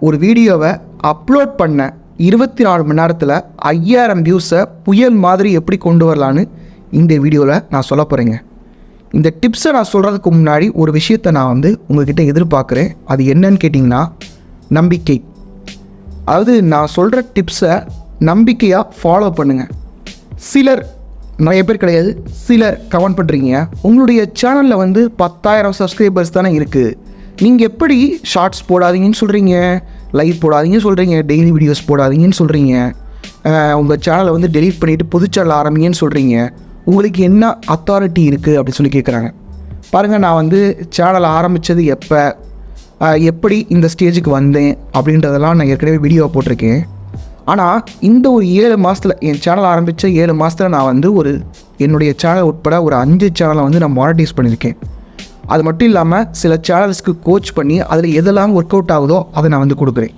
ஒரு வீடியோவை அப்லோட் பண்ண 24 மணி நேரத்தில் 5000 வியூஸை புயல் மாதிரி எப்படி கொண்டு வரலான்னு இந்த வீடியோவில் நான் சொல்ல போகிறேங்க. இந்த டிப்ஸை நான் சொல்கிறதுக்கு முன்னாடி ஒரு விஷயத்தை நான் உங்கள்கிட்ட எதிர்பார்க்குறேன். அது என்னன்னு கேட்டிங்கன்னா நம்பிக்கை. அதாவது நான் சொல்கிற டிப்ஸை நம்பிக்கையாக ஃபாலோ பண்ணுங்கள். சிலர், நிறைய பேர் கிடையாது, சிலர் கமெண்ட் பண்ணுறீங்க, உங்களுடைய சேனலில் 10,000 சப்ஸ்கிரைபர்ஸ் தானே இருக்குது, நீங்கள் எப்படி ஷார்ட்ஸ் போடாதீங்கன்னு சொல்கிறீங்க, லைவ் போடாதீங்கன்னு சொல்கிறீங்க, டெய்லி வீடியோஸ் போடாதீங்கன்னு சொல்கிறீங்க, உங்கள் சேனலை டெலீட் பண்ணிவிட்டு புது சேனல் ஆரம்பிங்கன்னு சொல்கிறீங்க, உங்களுக்கு என்ன அத்தாரிட்டி இருக்குது அப்படின்னு சொல்லி கேட்குறாங்க. பாருங்கள், நான் சேனலை ஆரம்பித்தது எப்போ, எப்படி இந்த ஸ்டேஜுக்கு வந்தேன் அப்படின்றதெல்லாம் நான் ஏற்கனவே வீடியோ போட்டிருக்கேன். ஆனால் இந்த ஒரு 7 மாதத்தில், என் சேனல் ஆரம்பித்த 7 மாதத்தில் நான் என்னுடைய சேனல் உட்பட ஒரு 5 சேனலை நான் மானிட்டைஸ் பண்ணியிருக்கேன். அது மட்டும் இல்லாமல் சில சேனல்ஸ்க்கு கோச் பண்ணி அதில் எதெல்லாம் ஒர்க் அவுட் ஆகுதோ அதை நான் கொடுக்குறேன்.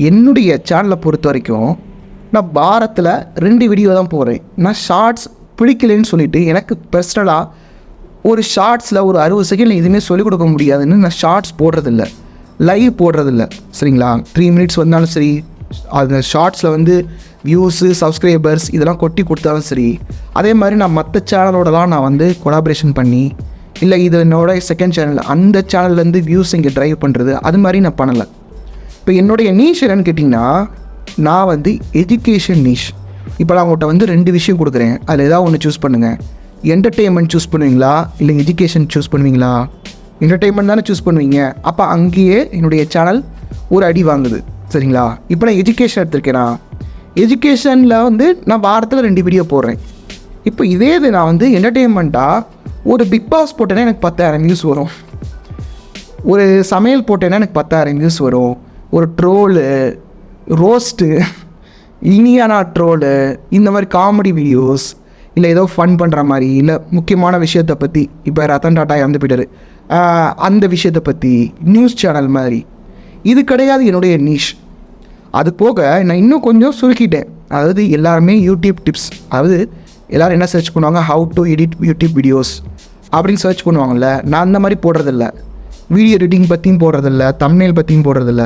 என்னுடைய சேனலை பொறுத்த வரைக்கும் நான் வாரத்தில் 2 வீடியோ தான் போடுறேன். நான் ஷார்ட்ஸ் பிடிக்கலைன்னு சொல்லிவிட்டு எனக்கு பர்சனலாக ஒரு ஷார்ட்ஸில் ஒரு 60 செகண்டில் எதுவுமே சொல்லிக் கொடுக்க முடியாதுன்னு நான் ஷார்ட்ஸ் போடுறதில்ல, லைவ் போடுறதில்ல. சரிங்களா? 3 மினிட்ஸ் வந்தாலும் சரி, அந்த ஷார்ட்ஸில் வியூஸு, சப்ஸ்கிரைபர்ஸ் இதெல்லாம் கொட்டி கொடுத்தாலும் சரி, அதே மாதிரி நான் மற்ற சேனலோடலாம் நான் கொலாபரேஷன் பண்ணி, இல்லை இது என்னோட செகண்ட் சேனல், அந்த சேனல்லேருந்து வியூஸ் இங்கே ட்ரைவ் பண்ணுறது, அது மாதிரி நான் பண்ணலை. இப்போ என்னுடைய நீஷ் என்னன்னு கேட்டிங்கன்னா, நான் எஜுகேஷன் நீஷ். இப்போ நான் உங்கள்கிட்ட 2 விஷயம் கொடுக்குறேன், அதில் ஏதாவது ஒன்று சூஸ் பண்ணுங்கள். என்டர்டெயின்மெண்ட் சூஸ் பண்ணுவீங்களா, இல்லை எஜுகேஷன் சூஸ் பண்ணுவீங்களா? என்டர்டெயின்மெண்ட் தானே சூஸ் பண்ணுவீங்க. அப்போ அங்கேயே என்னுடைய சேனல் ஒரு அடி வாங்குது. சரிங்களா? இப்போ நான் எஜுகேஷன் எடுத்திருக்கேனா, எஜுகேஷனில் நான் வாரத்தில் 2 வீடியோ போடுறேன். இப்போ இதே இது நான் என்டர்டெயின்மெண்ட்டாக ஒரு பிக் பாஸ் போட்டேன்னா எனக்கு 10,000 வியூஸ் வரும், ஒரு சமையல் போட்டேன்னா எனக்கு 10,000 வியூஸ் வரும், ஒரு ட்ரோலு, ரோஸ்ட்டு, இனியானா ட்ரோலு, இந்த மாதிரி காமெடி வீடியோஸ், இல்லை ஏதோ ஃபன் பண்ணுற மாதிரி, இல்லை முக்கியமான விஷயத்தை பற்றி, இப்போ ரத்தன் டாட்டா இறந்து போயிட்டாரு அந்த விஷயத்தை பற்றி, நியூஸ் சேனல் மாதிரி, இது கிடையாது என்னுடைய நீஷ். அது போக நான் இன்னும் கொஞ்சம் சுருக்கிட்டேன். அதாவது எல்லாருமே யூடியூப் டிப்ஸ், அதாவது எல்லோரும் என்ன சர்ச் பண்ணுவாங்க, how to edit YouTube videos அப்படின்னு சர்ச் பண்ணுவாங்கள்ல, நான் அந்த மாதிரி போடுறதில்ல. வீடியோ எடிட்டிங் பற்றியும் போடுறதில்ல, தம்ப்நெயில் பற்றியும் போடுறதில்ல.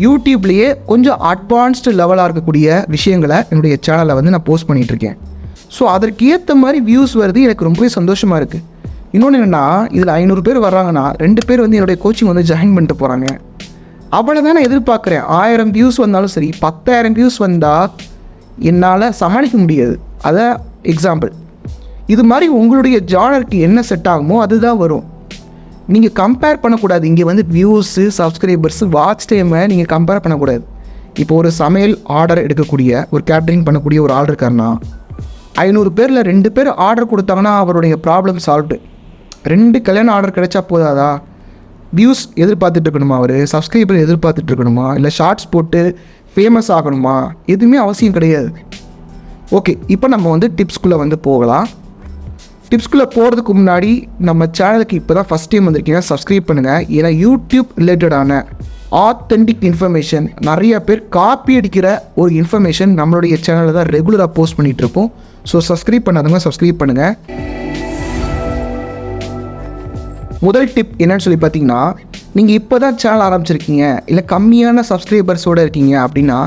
யூடியூப்லேயே கொஞ்சம் அட்வான்ஸ்டு லெவலாக இருக்கக்கூடிய விஷயங்களை என்னுடைய சேனலில் நான் போஸ்ட் பண்ணிகிட்ருக்கேன். ஸோ அதற்கு ஏற்ற மாதிரி வியூஸ் வருது, எனக்கு ரொம்பவே சந்தோஷமாக இருக்குது. இன்னொன்று என்னென்னா, இதில் 500 பேர் வர்றாங்கன்னா 2 பேர் என்னுடைய கோச்சிங் ஜாயின் பண்ணிட்டு போகிறாங்க. அவ்வளோ தான் நான் எதிர்பார்க்குறேன். 1000 வியூஸ் வந்தாலும் சரி, 10,000 வியூஸ் வந்தால் என்னால் சமாளிக்க முடியாது. அதை எக்ஸாம்பிள். இது மாதிரி உங்களுடைய ஜானருக்கு என்ன செட் ஆகுமோ அதுதான் வரும். நீங்கள் கம்பேர் பண்ணக்கூடாது. இங்கே வியூஸு, சப்ஸ்கிரைபர்ஸு, வாட்ச் டைமை நீங்கள் கம்பேர் பண்ணக்கூடாது. இப்போ ஒரு சமையல் ஆர்டர் எடுக்கக்கூடிய, ஒரு கேட்ரிங் பண்ணக்கூடிய ஒரு ஆர்டர் இருக்காருன்னா, 500 பேரில் 2 பேர் ஆர்டர் கொடுத்தாங்கன்னா அவருடைய ப்ராப்ளம் சால்வ்டு. 2 கல்யாண ஆர்டர் கிடைச்சா போதாதா? வியூஸ் எதிர்பார்த்துட்டு இருக்கணுமா, அவர் சப்ஸ்கிரைபர் எதிர்பார்த்துட்டு இருக்கணுமா, இல்லை ஷார்ட்ஸ் போட்டு ஃபேமஸ் ஆகணுமா? எதுவுமே அவசியம் கிடையாது. ஓகே, இப்போ நம்ம டிப்ஸ்குள்ளே போகலாம். டிப்ஸ்குள்ளே போகிறதுக்கு முன்னாடி நம்ம சேனலுக்கு இப்போ தான் ஃபஸ்ட் டைம் வந்திருக்கீங்க, சப்ஸ்கிரைப் பண்ணுங்கள். ஏன்னா யூடியூப் ரிலேட்டடான ஆத்தென்டிக் இன்ஃபர்மேஷன், நிறைய பேர் காப்பி அடிக்கிற ஒரு இன்ஃபர்மேஷன் நம்மளுடைய சேனலில் தான் ரெகுலராக போஸ்ட் பண்ணிகிட்டு இருப்போம். ஸோ சப்ஸ்கிரைப் பண்ணாதவங்க சப்ஸ்கிரைப் பண்ணுங்கள். முதல் டிப் என்னன்னு சொல்லி பார்த்தீங்கன்னா, நீங்கள் இப்போ தான் சேனல் ஆரம்பிச்சிருக்கீங்க, இல்லை கம்மியான சப்ஸ்கிரைபர்ஸோடு இருக்கீங்க அப்படின்னா,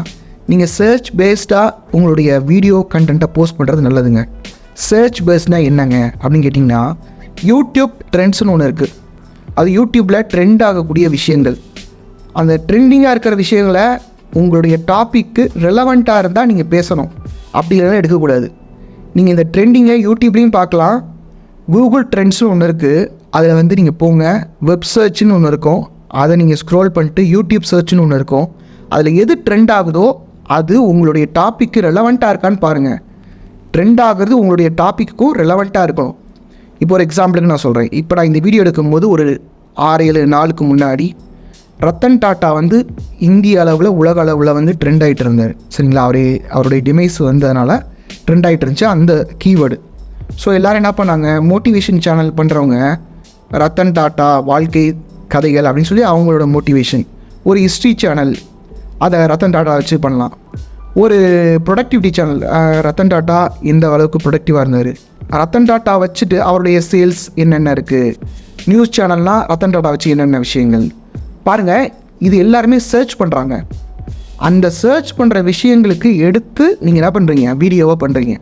நீங்கள் சர்ச் பேஸ்டாக உங்களுடைய வீடியோ கண்டென்ட்டை போஸ்ட் பண்ணுறது நல்லதுங்க. சர்ச் பேஸ்னால் என்னங்க அப்படின்னு கேட்டிங்கன்னா, யூடியூப் ட்ரெண்ட்ஸ்னு ஒன்று இருக்குது. அது யூடியூப்பில் ட்ரெண்ட் ஆகக்கூடிய விஷயங்கள். அந்த ட்ரெண்டிங்காக இருக்கிற விஷயங்களை உங்களுடைய டாப்பிக்கு ரெலவெண்ட்டாக இருந்தால் நீங்கள் பேசணும், அப்படி இல்லைன்னா எடுக்கக்கூடாது. நீங்கள் இந்த ட்ரெண்டிங்கை யூடியூப்லேயும் பார்க்கலாம். கூகுள் ட்ரெண்ட்ஸ்னு ஒன்று இருக்குது, அதில் நீங்கள் போங்க. வெப் சர்ச்னு ஒன்று இருக்கும், அதை நீங்கள் ஸ்க்ரோல் பண்ணிட்டு யூடியூப் சர்ச்னு ஒன்று இருக்கும். அதில் எது ட்ரெண்ட் ஆகுதோ அது உங்களுடைய டாப்பிக்கு ரெலவெண்ட்டாக இருக்கான்னு பாருங்கள். ட்ரெண்ட் ஆகிறது உங்களுடைய டாப்பிக்கும் ரெலவெண்ட்டாக இருக்கும். இப்போ ஒரு எக்ஸாம்பிளுக்கு நான் சொல்கிறேன். இப்போ நான் இந்த வீடியோ எடுக்கும்போது ஒரு 6-7 நாளுக்கு முன்னாடி ரத்தன் டாட்டா இந்திய அளவில், உலக அளவில் ட்ரெண்ட் ஆகிட்டு இருந்தார். சரிங்களா? அவருடைய டிமைஸ் வந்ததுனால ட்ரெண்ட் ஆகிட்டு இருந்துச்சு அந்த கீவேர்டு. ஸோ எல்லோரும் என்ன பண்ணாங்க, மோட்டிவேஷன் சேனல் பண்ணுறவங்க ரத்தன் டாட்டா வாழ்க்கை கதைகள் அப்படின்னு சொல்லி அவங்களோட மோட்டிவேஷன், ஒரு ஹிஸ்ட்ரி சேனல் அதை ரத்தன் டாட்டா வச்சு பண்ணலாம். ஒரு ப்ரொடக்டிவிட்டி சேனல், ரத்தன் டாட்டா எந்த அளவுக்கு ப்ரொடக்டிவாக இருந்தார், ரத்தன் டாட்டா வச்சுட்டு அவருடைய சேல்ஸ் என்னென்ன இருக்குது. நியூஸ் சேனல்னால் ரத்தன் டாட்டா வச்சு என்னென்ன விஷயங்கள் பாருங்கள். இது எல்லாருமே சர்ச் பண்ணுறாங்க. அந்த சர்ச் பண்ணுற விஷயங்களுக்கு எடுத்து நீங்கள் என்ன பண்ணுறீங்க, வீடியோவாக பண்ணுறீங்க.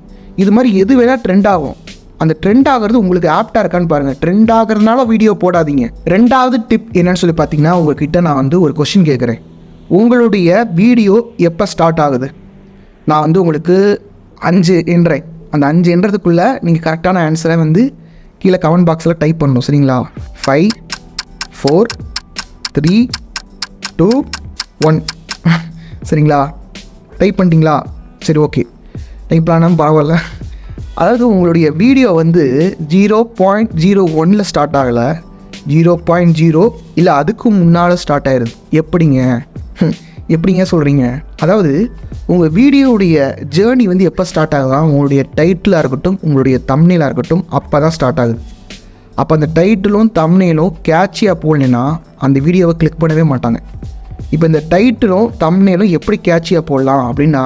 இது மாதிரி எது வேணால் ட்ரெண்ட் ஆகும். அந்த ட்ரெண்ட் ஆகிறது உங்களுக்கு ஆப்டாக இருக்கான்னு பாருங்கள். ட்ரெண்ட் ஆகிறதுனால வீடியோ போடாதீங்க. ரெண்டாவது டிப் என்னன்னு சொல்லி பார்த்தீங்கன்னா, உங்கள்கிட்ட நான் வந்து ஒரு கொஸ்டின் கேட்குறேன். உங்களுடைய வீடியோ எப்போ ஸ்டார்ட் ஆகுது? நான் வந்து உங்களுக்கு 5 என்றேன். அந்த 5 என்றதுக்குள்ளே நீங்கள் கரெக்டான ஆன்சரை வந்து கீழே கமெண்ட் பாக்ஸில் டைப் பண்ணணும், சரிங்களா? 5 4 3 2 1 சரிங்களா? டைப் பண்ணிட்டீங்களா? சரி, ஓகே. டைப் பண்ணாலும் பரவாயில்ல. அதாவது உங்களுடைய வீடியோ வந்து 0.01 ஸ்டார்ட் ஆகலை, 0.0 இல்லை அதுக்கு முன்னால் ஸ்டார்ட் ஆகிடுது. எப்படிங்க சொல்கிறீங்க? அதாவது உங்கள் வீடியோவுடைய ஜேர்னி வந்து எப்போ ஸ்டார்ட் ஆகுதா? உங்களுடைய டைட்டிலாக இருக்கட்டும், உங்களுடைய தம்ப்நெயிலாக இருக்கட்டும், அப்போ தான் ஸ்டார்ட் ஆகுது. அப்போ அந்த டைட்டிலும் தம்ப்நெயிலும் கேட்சியாக போடலைன்னா அந்த வீடியோவை கிளிக் பண்ணவே மாட்டாங்க. இப்போ இந்த டைட்டிலும் தம்ப்நெயிலும் எப்படி கேட்சியாக போடலாம் அப்படின்னா,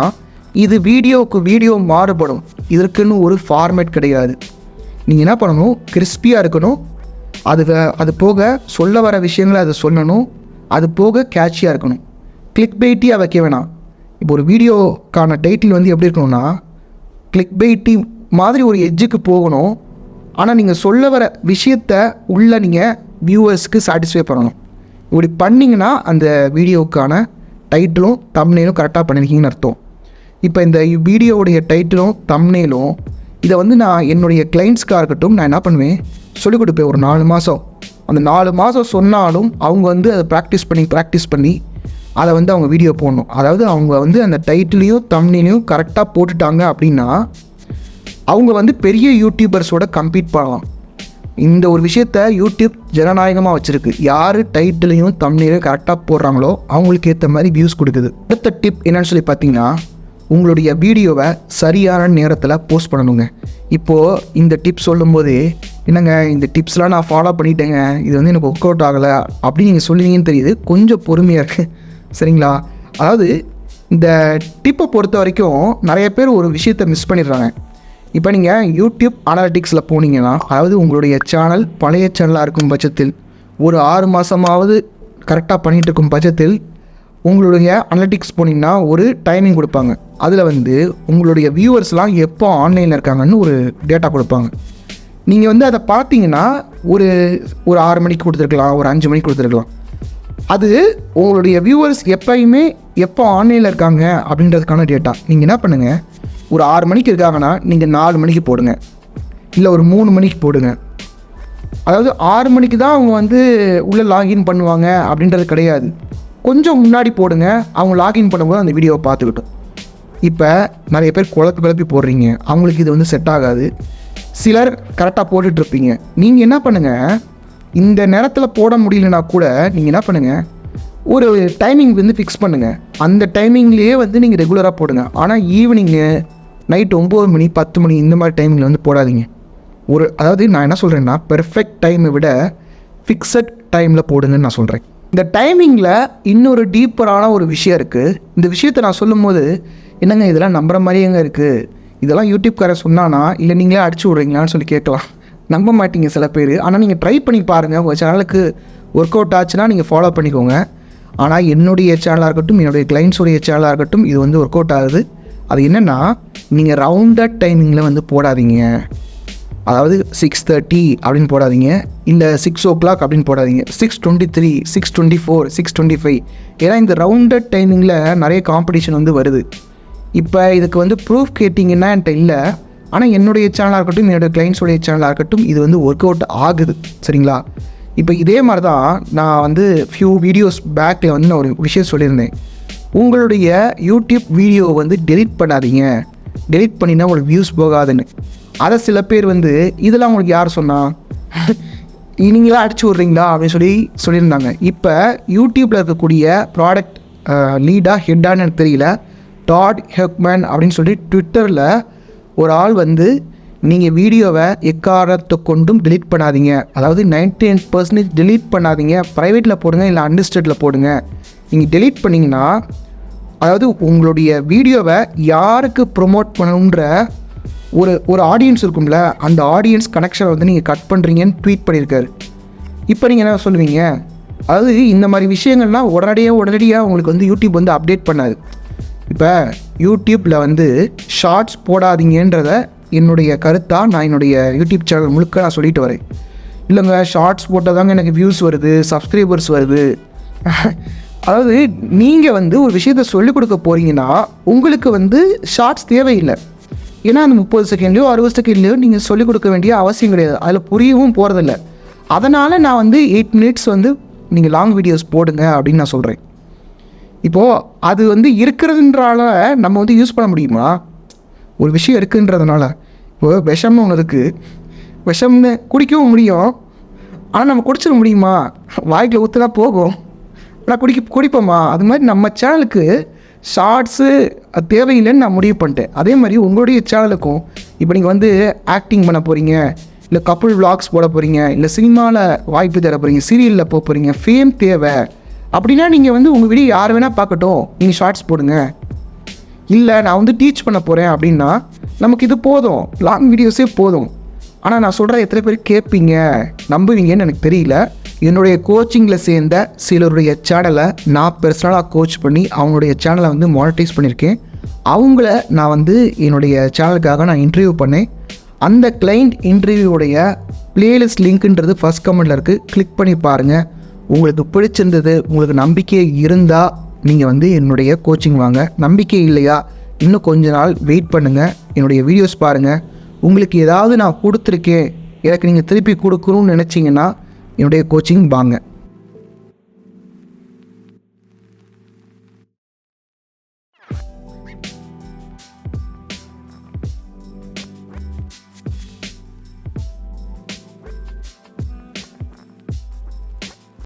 இது வீடியோவுக்கு வீடியோ மாறுபடும். இதற்குன்னு ஒரு ஃபார்மேட் கிடையாது. நீங்கள் என்ன பண்ணணும், கிறிஸ்பியாக இருக்கணும். அது போக சொல்ல வர விஷயங்களை அதை சொல்லணும். அது போக கேட்சியாக இருக்கணும். கிளிக் பைட்டியாக வைக்க வேணாம். இப்போ ஒரு வீடியோக்கான டைட்டில் வந்து எப்படி இருக்கணும்னா, கிளிக் பைட்டி மாதிரி ஒரு எட்ஜுக்கு போகணும். ஆனால் நீங்கள் சொல்ல வர விஷயத்தை உள்ளே நீங்கள் வியூவர்ஸ்க்கு சாட்டிஸ்ஃபை பண்ணணும். இப்படி பண்ணிங்கன்னா அந்த வீடியோவுக்கான டைட்டிலும் தம்ப்நெயிலும் கரெக்டாக பண்ணியிருக்கீங்கன்னு அர்த்தம். இப்போ இந்த வீடியோவுடைய டைட்டிலும் தம்ப்நெயிலும் இதை வந்து நான் என்னுடைய கிளைண்ட்ஸ்க்காக இருக்கட்டும், நான் என்ன பண்ணுவேன், சொல்லிக் கொடுப்பேன். ஒரு 4 மாதம். அந்த 4 மாதம் சொன்னாலும் அவங்க வந்து அதை ப்ராக்டிஸ் பண்ணி அதை வந்து அவங்க வீடியோ போடணும். அதாவது அவங்க வந்து அந்த டைட்டிலையும் தம்ப்நெயிலையும் கரெக்டாக போட்டுட்டாங்க அப்படின்னா அவங்க வந்து பெரிய யூடியூபர்ஸோட கம்பீட் பண்ணலாம். இந்த ஒரு விஷயத்த யூடியூப் ஜனநாயகமாக வச்சுருக்கு. யார் டைட்டிலையும் தம்ப்நெயிலையும் கரெக்டாக போடுறாங்களோ அவங்களுக்கு ஏற்ற மாதிரி வியூஸ் கொடுக்குது. அடுத்த டிப் என்னன்னு சொல்லி பார்த்தீங்கன்னா, உங்களுடைய வீடியோவை சரியான நேரத்தில் போஸ்ட் பண்ணணுங்க. இப்போது இந்த டிப்ஸ் சொல்லும்போதே, என்னங்க இந்த டிப்ஸ்லாம் நான் ஃபாலோ பண்ணிட்டேங்க, இது வந்து எனக்கு ஒர்க் அவுட் ஆகலை அப்படின்னு நீங்கள் சொல்லுவீங்கன்னு தெரியுது. கொஞ்சம் பொறுமையாக இருக்குது, சரிங்களா? அதாவது இந்த டிப்பை பொறுத்த வரைக்கும் நிறைய பேர் ஒரு விஷயத்தை மிஸ் பண்ணிடுறாங்க. இப்போ நீங்கள் யூடியூப் அனாலிட்டிக்ஸில் போனீங்கன்னா, அதாவது உங்களுடைய சேனல் பழைய சேனலாக இருக்கும் பட்சத்தில், ஒரு 6 மாதமாவது கரெக்டாக பண்ணிகிட்டு இருக்கும் பட்சத்தில் உங்களுடைய அனாலிட்டிக்ஸ் போனீங்கன்னா ஒரு டைமிங் கொடுப்பாங்க. அதில் வந்து உங்களுடைய வியூவர்ஸ்லாம் எப்போ ஆன்லைனில் இருக்காங்கன்னு ஒரு டேட்டா கொடுப்பாங்க. நீங்கள் வந்து அதை பார்த்தீங்கன்னா ஒரு 6 மணிக்கு கொடுத்துருக்கலாம், ஒரு 5 மணிக்கு கொடுத்துருக்கலாம். அது உங்களுடைய வியூவர்ஸ் எப்போ ஆன்லைனில் இருக்காங்க அப்படின்றதுக்கான டேட்டா. நீங்கள் என்ன பண்ணுங்கள், ஒரு 6 மணிக்கு இருக்காங்கன்னா நீங்கள் 4 மணிக்கு போடுங்க, இல்லை ஒரு 3 மணிக்கு போடுங்க. அதாவது 6 மணிக்கு தான் அவங்க வந்து உள்ளே லாகின் பண்ணுவாங்க அப்படின்றது கிடையாது. கொஞ்சம் முன்னாடி போடுங்க, அவங்க லாகின் பண்ணும்போது அந்த வீடியோவை பார்த்துக்கிட்டோம். இப்போ நிறைய பேர் குழப்பி போடுறீங்க, அவங்களுக்கு இது வந்து செட் ஆகாது. சிலர் கரெக்டாக போட்டுட்ருப்பீங்க. நீங்கள் என்ன பண்ணுங்கள், இந்த நேரத்தில் போட முடியலனா கூட நீங்கள் என்ன பண்ணுங்கள், ஒரு டைமிங் வந்து ஃபிக்ஸ் பண்ணுங்கள். அந்த டைமிங்லேயே வந்து நீங்கள் ரெகுலராக போடுங்க. ஆனால் ஈவினிங்கு நைட் 9 மணி 10 மணி இந்த மாதிரி டைமிங்கில் வந்து போடாதீங்க. அதாவது நான் என்ன சொல்கிறேன்னா, பெர்ஃபெக்ட் டைமை விட ஃபிக்ஸட் டைமில் போடுங்கன்னு நான் சொல்கிறேன். இந்த டைமிங்கில் இன்னொரு டீப்பரான ஒரு விஷயம் இருக்குது. இந்த விஷயத்தை நான் சொல்லும் போது, என்னங்க இதெல்லாம் நம்புற மாதிரியேங்க இருக்குது, இதெல்லாம் யூடியூப்காரர் சொன்னானா இல்லை நீங்களே அடிச்சு விட்றீங்களான்னு சொல்லி கேட்கலாம். நம்ப மாட்டீங்க சில பேர். ஆனால் நீங்கள் ட்ரை பண்ணி பாருங்கள். உங்கள் சேனலுக்கு ஒர்க் அவுட் ஆச்சுன்னா நீங்கள் ஃபாலோ பண்ணிக்கோங்க. ஆனால் என்னுடைய சேனலாக இருக்கட்டும், என்னுடைய கிளைண்ட்ஸுடைய சேனலாக இருக்கட்டும், இது வந்து ஒர்க் அவுட் ஆகுது. அது என்னென்னா, நீங்கள் ரவுண்டட் டைமிங்கில் வந்து போடாதீங்க. அதாவது 6:30 அப்படின்னு போடாதீங்க, இல்லை 6 o'clock அப்படின்னு போடாதீங்க. 6:23, 6:24, 6:25. ஏன்னா இந்த ரவுண்டட் டைமிங்கில் நிறைய காம்படிஷன் வந்து வருது. இப்போ இதுக்கு வந்து ப்ரூஃப் கேட்டிங்கன்னா என்கிட்ட இல்லை. ஆனால் என்னுடைய சேனலாக இருக்கட்டும், என்னுடைய கிளைண்ட்ஸுடைய சேனலாக இருக்கட்டும், இது வந்து ஒர்க் அவுட் ஆகுது, சரிங்களா? இப்போ இதே மாதிரி தான் நான் வந்து ஃபியூ வீடியோஸ் பேக்கில் வந்து நான் ஒரு விஷயம் சொல்லியிருந்தேன். உங்களுடைய யூடியூப் வீடியோவை வந்து டெலிட் பண்ணாதீங்க, டெலிட் பண்ணினா உங்களுக்கு வியூஸ் போகாதுன்னு. அதை சில பேர் வந்து இதெல்லாம் உங்களுக்கு யார் சொன்னால், நீங்களாம் அடிச்சு விட்றீங்களா அப்படின்னு சொல்லியிருந்தாங்க. இப்போ யூடியூப்பில் இருக்கக்கூடிய ப்ராடக்ட் லீடாக ஹெட்டான்னு எனக்கு தெரியல, டாட் ஹெக்மேன் அப்படின்னு சொல்லி ட்விட்டரில் ஒரு ஆள் வந்து, நீங்கள் வீடியோவை எக்காரணத்தை கொண்டும் டெலிட் பண்ணாதீங்க, அதாவது 99% டெலிட் பண்ணாதீங்க, ப்ரைவேட்டில் போடுங்க இல்லை அன்லிஸ்டடில் போடுங்க. நீங்கள் டெலிட் பண்ணிங்கன்னா, அதாவது உங்களுடைய வீடியோவை யாருக்கு ப்ரொமோட் பண்ணணுன்ற ஒரு ஆடியன்ஸ் இருக்கும்ல, அந்த ஆடியன்ஸ் கனெக்ஷனை வந்து நீங்கள் கட் பண்ணுறீங்கன்னு ட்வீட் பண்ணியிருக்காரு. இப்போ நீங்கள் என்ன சொல்லுவீங்க, அதாவது இந்த மாதிரி விஷயங்கள்லாம் உடனடியாக உங்களுக்கு வந்து யூடியூப் வந்து அப்டேட் பண்ணாது. இப்போ யூடியூப்பில் வந்து ஷார்ட்ஸ் போடாதீங்கன்றத என்னுடைய கருத்தாக நான் என்னுடைய யூடியூப் சேனல் முழுக்க நான் சொல்லிட்டு வரேன். இல்லைங்க ஷார்ட்ஸ் போட்டால் தாங்க எனக்கு வியூஸ் வருது, சப்ஸ்கிரைபர்ஸ் வருது. அதாவது நீங்கள் வந்து ஒரு விஷயத்த சொல்லிக் கொடுக்க போகிறீங்கன்னா உங்களுக்கு வந்து ஷார்ட்ஸ் தேவையில்லை. ஏன்னா அந்த 30 செகண்ட்லையோ 60 செகண்ட்லையோ நீங்கள் சொல்லிக் கொடுக்க வேண்டிய அவசியம் கிடையாது, அதில் புரியவும் போகிறதில்ல. அதனால் நான் வந்து 8 மினிட்ஸ் வந்து நீங்கள் லாங் வீடியோஸ் போடுங்க அப்படின்னு நான் சொல்கிறேன். இப்போது அது வந்து இருக்கிறதுன்றால நம்ம வந்து யூஸ் பண்ண முடியுமா? ஒரு விஷயம் இருக்குன்றதுனால இப்போது விஷம்னு ஒன்று இருக்குது, விஷம்னு குடிக்கவும் முடியும், ஆனால் நம்ம குடிச்சிட முடியுமா? வாய்க்கில் ஊற்றுனா போகும், ஆனால் குடிப்போமா? அது மாதிரி நம்ம சேனலுக்கு ஷார்ட்ஸு தேவையில்லைன்னு நான் முடிவு பண்ணிட்டேன். அதே மாதிரி உங்களுடைய சேனலுக்கும் இப்போ நீங்கள் வந்து ஆக்டிங் பண்ண போகிறீங்க, இல்லை கப்புள் விளாக்ஸ் போட போகிறீங்க, இல்லை சினிமாவில் வாய்ப்பு தர போகிறீங்க, சீரியலில் போக போகிறீங்க, ஃபேம் தேவை அப்படின்னா நீங்கள் வந்து உங்கள் வீடியோ யார் வேணால் பார்க்கட்டும், நீங்கள் ஷார்ட்ஸ் போடுங்க. இல்லை நான் வந்து டீச் பண்ண போகிறேன் அப்படின்னா நமக்கு இது போதும், லாங் வீடியோஸே போதும். ஆனால் நான் சொல்கிற எத்தனை பேர் கேட்பீங்க நம்புவீங்கன்னு எனக்கு தெரியல. என்னுடைய கோச்சிங்கில் சேர்ந்த சிலருடைய சேனலை நான் பர்சனலாக கோச் பண்ணி அவங்களுடைய சேனலை வந்து மானிட்டைஸ் பண்ணியிருக்கேன். அவங்கள நான் வந்து என்னுடைய சேனலுக்காக நான் இன்டர்வியூ பண்ணேன். அந்த கிளைண்ட் இன்டர்வியூடைய பிளேலிஸ்ட் லிங்க்குன்றது ஃபஸ்ட் கமெண்டில் இருக்குது, கிளிக் பண்ணி பாருங்கள். உங்களுக்கு பிடிச்சிருந்தது, உங்களுக்கு நம்பிக்கை இருந்தால் நீங்கள் வந்து என்னுடைய கோச்சிங் வாங்க. நம்பிக்கை இல்லையா, இன்னும் கொஞ்ச நாள் வெயிட் பண்ணுங்கள், என்னுடைய வீடியோஸ் பாருங்கள். உங்களுக்கு ஏதாவது நான் கொடுத்துருக்கேன், எனக்கு நீங்கள் திருப்பி கொடுக்கணும்னு நினச்சிங்கன்னா என்னுடைய கோச்சிங் வாங்க.